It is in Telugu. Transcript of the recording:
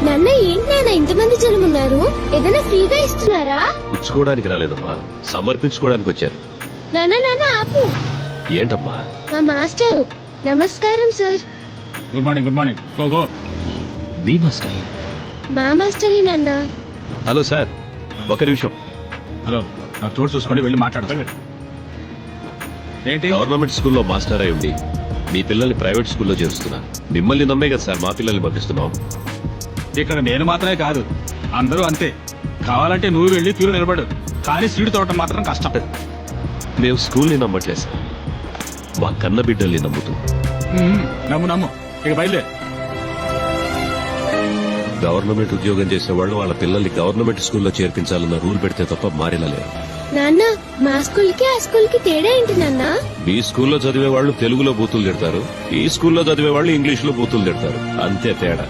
నాన్న ఏంటి నాన్న ఇంతమంది జనం ఉన్నారు? ఏదైనా ఫ్రీగా ఇస్తున్నారా? పుచ్చుకోవడానికి రాలేదమ్మా, సమర్పించుకోవడానికి వచ్చారు. నాన్న ఆపు. ఏంటమ్మా? మా మాస్టర్. నమస్కారం sir. Good morning. Good morning. Go. మీ మాస్టర్? మా మాస్టరే నాన్న. హలో సార్, ఒక నిమిషం. హలో, నాకు చోటు చూసుకోండి, వెళ్ళి మాట్లాడతాను. ఏంటి? గవర్నమెంట్ స్కూల్లో మాస్టర్ అయి ఉండి మీ పిల్లల్ని ప్రైవేట్ స్కూల్లో చేరుస్తున్నా. మిమ్మల్ని నమ్మే కదా సార్ మా పిల్లల్ని పంపిస్తున్నాం. ఇక్కడ నేను మాత్రమే కాదు, అందరూ అంతే. కావాలంటే నువ్వు వెళ్ళి క్యూలో నిలబడు, కానీ సీటు తోవటం మాత్రం కష్టం. మేము స్కూల్ని నమ్మట్లేదు సార్, మా కన్న బిడ్డల్ని నమ్ముతున్నాం. నమ్ము ఇక బయలుదేరు. గవర్నమెంట్ ఉద్యోగం చేసేవాళ్ళు వాళ్ళ పిల్లల్ని గవర్నమెంట్ స్కూల్లో చేర్పించాలన్న రూల్ పెడితే తప్ప మారేలా లేరు. నాన్న మా స్కూల్ కి ఆ స్కూల్ కి తేడా ఏంటి నాన్న? మీ స్కూల్లో చదివే వాళ్ళు తెలుగులో బూతులు తిడతారు, ఈ స్కూల్లో చదివే వాళ్ళు ఇంగ్లీష్ లో బూతులు తిడతారు, అంతే తేడా.